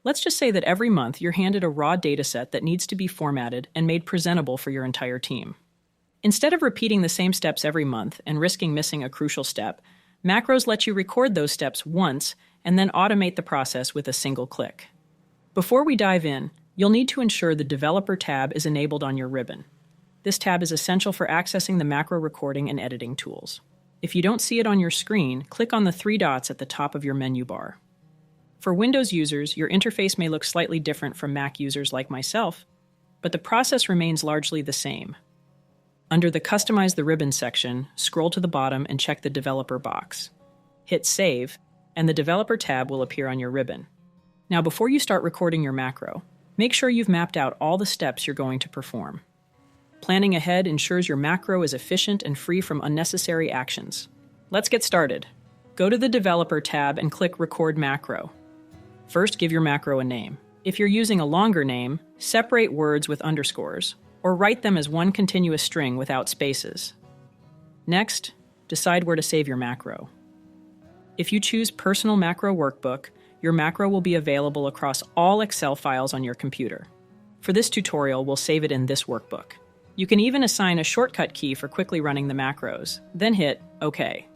Let's just say that every month you're handed a raw dataset that needs to be formatted and made presentable for your entire team. Instead of repeating the same steps every month and risking missing a crucial step, Macros let you record those steps once and then automate the process with a single click. Before we dive in, you'll need to ensure the Developer tab is enabled on your ribbon. This tab is essential for accessing the macro recording and editing tools. If you don't see it on your screen, click on the three dots at the top of your menu bar. For Windows users, your interface may look slightly different from Mac users like myself, but the process remains largely the same. Under the Customize the Ribbon section, scroll to the bottom and check the Developer box. Hit Save, and the Developer tab will appear on your ribbon. Now, before you start recording your macro, make sure you've mapped out all the steps you're going to perform. Planning ahead ensures your macro is efficient and free from unnecessary actions. Let's get started. Go to the Developer tab and click Record Macro. First, give your macro a name. If you're using a longer name, separate words with underscores, or write them as one continuous string without spaces. Next, decide where to save your macro. If you choose Personal Macro Workbook, your macro will be available across all Excel files on your computer. For this tutorial, we'll save it in this workbook. You can even assign a shortcut key for quickly running the macros, then hit OK.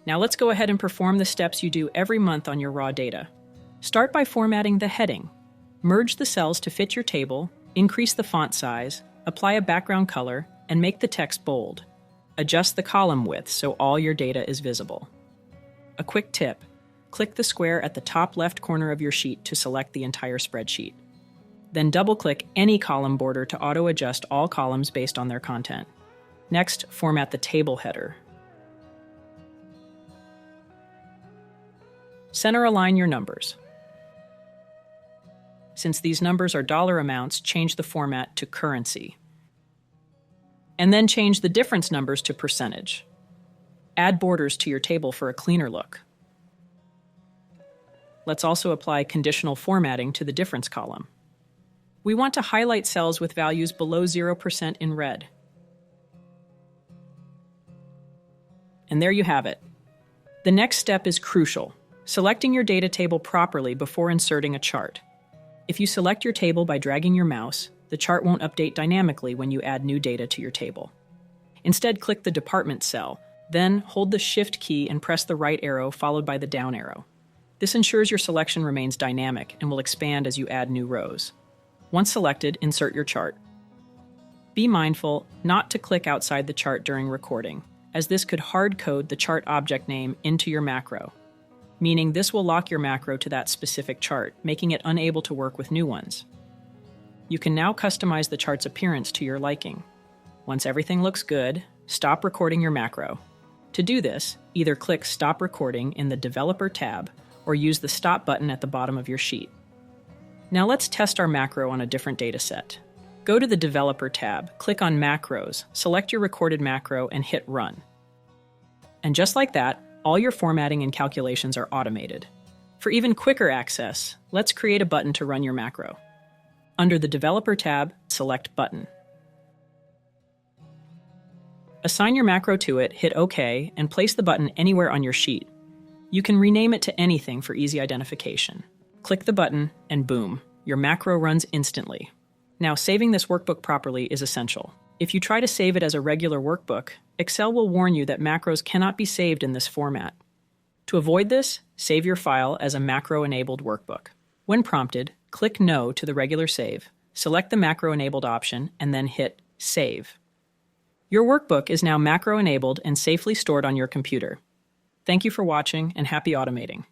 Now let's go ahead and perform the steps you do every month on your raw data. Start by formatting the heading. Merge the cells to fit your table, increase the font size, apply a background color, and make the text bold. Adjust the column width so all your data is visible. A quick tip: click the square at the top left corner of your sheet to select the entire spreadsheet. Then double-click any column border to auto-adjust all columns based on their content. Next, format the table header. Center align your numbers. Since these numbers are dollar amounts, change the format to currency. And then change the difference numbers to percentage. Add borders to your table for a cleaner look. Let's also apply conditional formatting to the difference column. We want to highlight cells with values below 0% in red. And there you have it. The next step is crucial: selecting your data table properly before inserting a chart. If you select your table by dragging your mouse, the chart won't update dynamically when you add new data to your table. Instead, click the Department cell, then hold the Shift key and press the right arrow followed by the down arrow. This ensures your selection remains dynamic and will expand as you add new rows. Once selected, insert your chart. Be mindful not to click outside the chart during recording, as this could hard-code the chart object name into your macro, meaning this will lock your macro to that specific chart, making it unable to work with new ones. You can now customize the chart's appearance to your liking. Once everything looks good, stop recording your macro. To do this, either click Stop Recording in the Developer tab or use the Stop button at the bottom of your sheet. Now let's test our macro on a different data set. Go to the Developer tab, click on Macros, select your recorded macro, and hit Run. And just like that, all your formatting and calculations are automated. For even quicker access, let's create a button to run your macro. Under the Developer tab, select Button. Assign your macro to it, hit OK, and place the button anywhere on your sheet. You can rename it to anything for easy identification. Click the button, and boom, your macro runs instantly. Now, saving this workbook properly is essential. If you try to save it as a regular workbook, Excel will warn you that macros cannot be saved in this format. To avoid this, save your file as a macro-enabled workbook. When prompted, click No to the regular save, select the macro-enabled option, and then hit Save. Your workbook is now macro-enabled and safely stored on your computer. Thank you for watching, and happy automating.